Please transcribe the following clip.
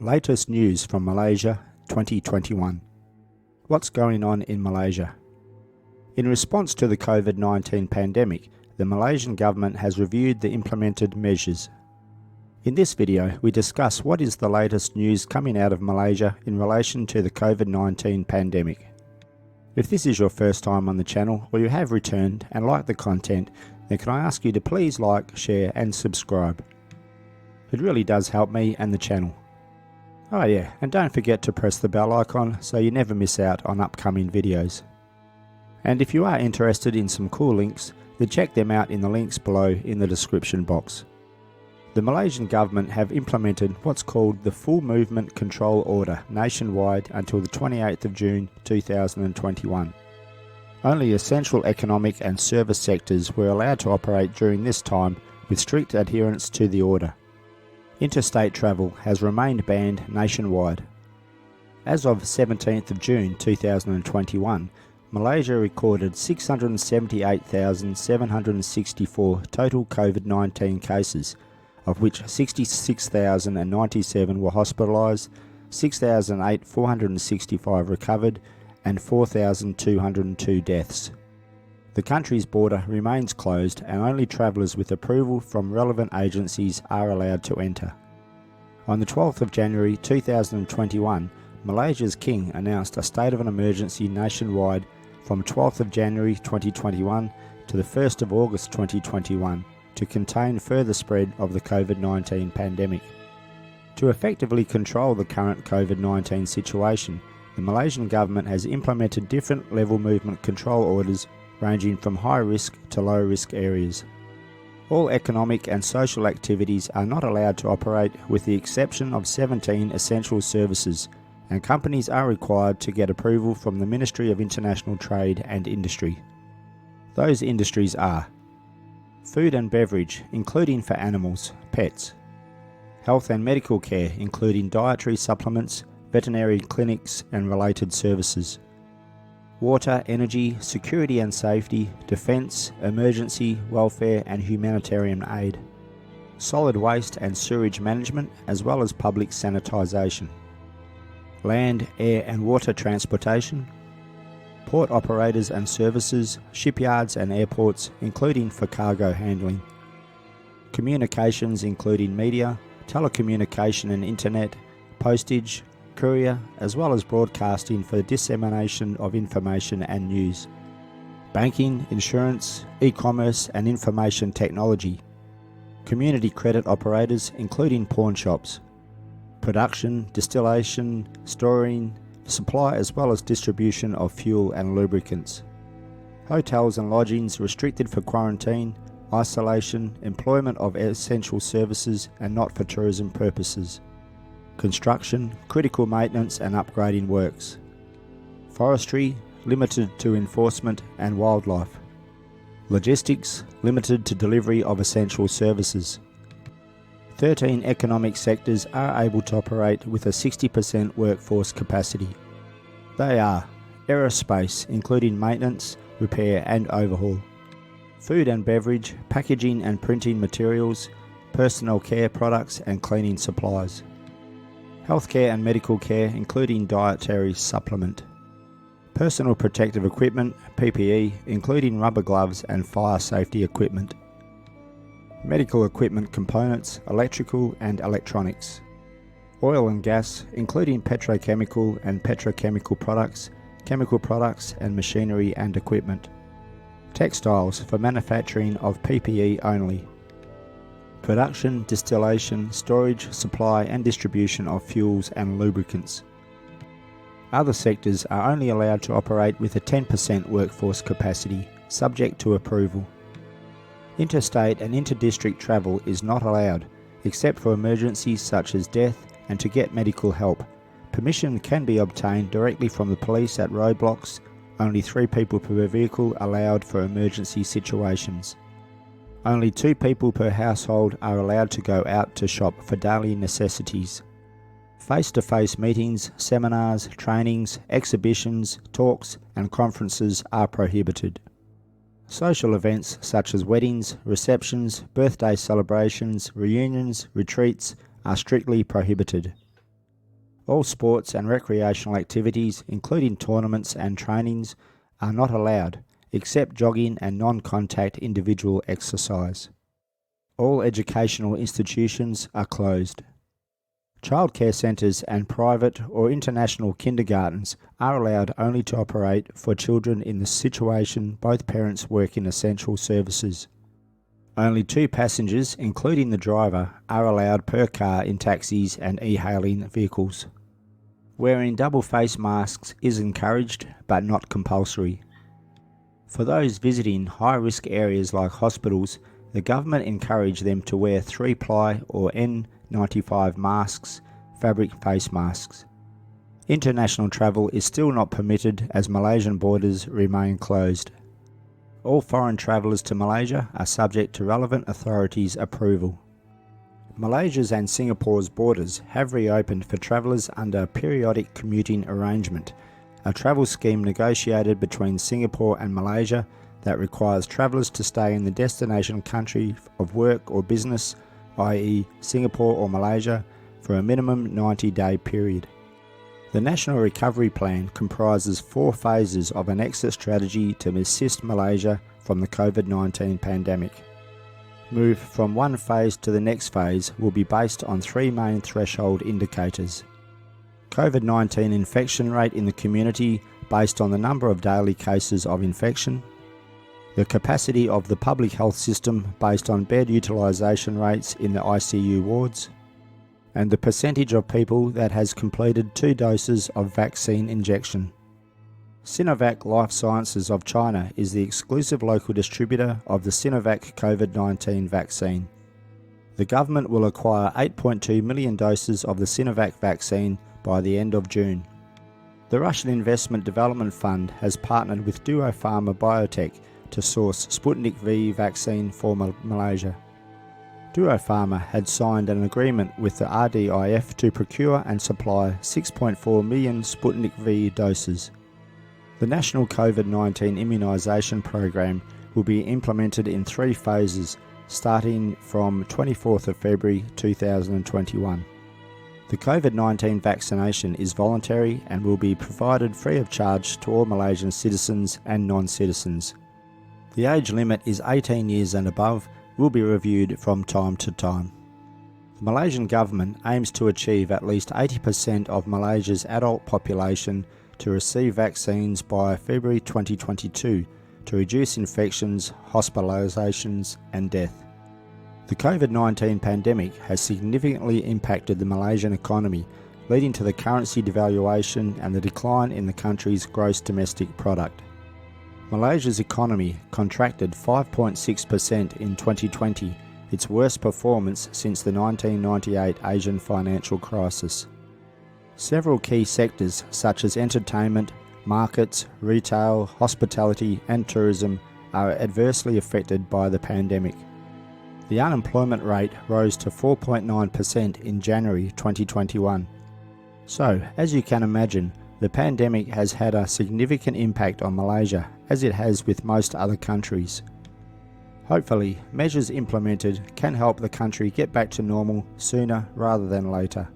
Latest news from Malaysia 2021. What's going on in Malaysia? In response to the COVID-19 pandemic, the Malaysian government has reviewed the implemented measures. In this video, we discuss what is the latest news coming out of Malaysia in relation to the COVID-19 pandemic. If this is your first time on the channel or you have returned and like the content, then can I ask you to please like, share and subscribe. It really does help me and the channel. Oh yeah, and don't forget to press the bell icon so you never miss out on upcoming videos. And if you are interested in some cool links, then check them out in the links below in the description box. The Malaysian government have implemented what's called the Full Movement Control Order nationwide until the 28th of June 2021. Only essential economic and service sectors were allowed to operate during this time with strict adherence to the order. Interstate travel has remained banned nationwide. As of 17th of June 2021, Malaysia recorded 678,764 total COVID-19 cases, of which 66,097 were hospitalised, 6,465 recovered, and 4,202 deaths. The country's border remains closed and only travellers with approval from relevant agencies are allowed to enter. On the 12th of January 2021, Malaysia's King announced a state of an emergency nationwide from 12th of January 2021 to the 1st of August 2021 to contain further spread of the COVID-19 pandemic. To effectively control the current COVID-19 situation, the Malaysian government has implemented different level movement control orders ranging from high risk to low risk areas. All economic and social activities are not allowed to operate with the exception of 17 essential services, and companies are required to get approval from the Ministry of International Trade and Industry. Those industries are food and beverage, including for animals, pets; health and medical care, including dietary supplements, veterinary clinics and related services; water, energy, security and safety, defence, emergency, welfare and humanitarian aid; solid waste and sewerage management as well as public sanitisation; land, air and water transportation; port operators and services, shipyards and airports, including for cargo handling; communications including media, telecommunication and internet, postage, courier, as well as broadcasting for the dissemination of information and news; banking, insurance, e-commerce and information technology; community credit operators including pawnshops; production, distillation, storing, supply as well as distribution of fuel and lubricants; hotels and lodgings restricted for quarantine, isolation, employment of essential services and not for tourism purposes; construction, critical maintenance and upgrading works; forestry, limited to enforcement and wildlife; logistics, limited to delivery of essential services. 13 economic sectors are able to operate with a 60% workforce capacity. They are aerospace, including maintenance, repair and overhaul; food and beverage, packaging and printing materials, personal care products and cleaning supplies; healthcare and medical care, including dietary supplement; personal protective equipment, PPE, including rubber gloves and fire safety equipment; medical equipment components, electrical and electronics; oil and gas, including petrochemical and petrochemical products, chemical products and machinery and equipment; textiles for manufacturing of PPE only; production, distillation, storage, supply and distribution of fuels and lubricants. Other sectors are only allowed to operate with a 10% workforce capacity, subject to approval. Interstate and inter-district travel is not allowed, except for emergencies such as death and to get medical help. Permission can be obtained directly from the police at roadblocks, only 3 people per vehicle allowed for emergency situations. Only 2 people per household are allowed to go out to shop for daily necessities. Face-to-face meetings, seminars, trainings, exhibitions, talks and conferences are prohibited. Social events such as weddings, receptions, birthday celebrations, reunions, retreats are strictly prohibited. All sports and recreational activities, including tournaments and trainings, are not allowed, except jogging and non-contact individual exercise. All educational institutions are closed. Childcare centres and private or international kindergartens are allowed only to operate for children in the situation both parents work in essential services. Only 2 passengers, including the driver, are allowed per car in taxis and e-hailing vehicles. Wearing double face masks is encouraged but not compulsory. For those visiting high-risk areas like hospitals, the government encouraged them to wear 3-ply or N95 masks, fabric face masks. International travel is still not permitted as Malaysian borders remain closed. All foreign travellers to Malaysia are subject to relevant authorities' approval. Malaysia's and Singapore's borders have reopened for travellers under a Periodic Commuting Arrangement, a travel scheme negotiated between Singapore and Malaysia that requires travellers to stay in the destination country of work or business, i.e. Singapore or Malaysia, for a minimum 90-day period. The National Recovery Plan comprises 4 phases of an exit strategy to assist Malaysia from the COVID-19 pandemic. Move from one phase to the next phase will be based on 3 main threshold indicators. COVID-19 infection rate in the community based on the number of daily cases of infection, the capacity of the public health system based on bed utilisation rates in the ICU wards, and the percentage of people that has completed 2 doses of vaccine injection. Sinovac Life Sciences of China is the exclusive local distributor of the Sinovac COVID-19 vaccine. The government will acquire 8.2 million doses of the Sinovac vaccine by the end of June. The Russian Investment Development Fund has partnered with Duopharma Biotech to source Sputnik V vaccine for Malaysia. Duopharma had signed an agreement with the RDIF to procure and supply 6.4 million Sputnik V doses. The National COVID-19 Immunisation Program will be implemented in 3 phases, starting from 24th of February 2021. The COVID-19 vaccination is voluntary and will be provided free of charge to all Malaysian citizens and non-citizens. The age limit is 18 years and above, will be reviewed from time to time. The Malaysian government aims to achieve at least 80% of Malaysia's adult population to receive vaccines by February 2022 to reduce infections, hospitalisations and death. The COVID-19 pandemic has significantly impacted the Malaysian economy, leading to the currency devaluation and the decline in the country's gross domestic product. Malaysia's economy contracted 5.6% in 2020, its worst performance since the 1998 Asian financial crisis. Several key sectors such as entertainment, markets, retail, hospitality and tourism are adversely affected by the pandemic. The unemployment rate rose to 4.9% in January 2021. So, as you can imagine, the pandemic has had a significant impact on Malaysia, as it has with most other countries. Hopefully, measures implemented can help the country get back to normal sooner rather than later.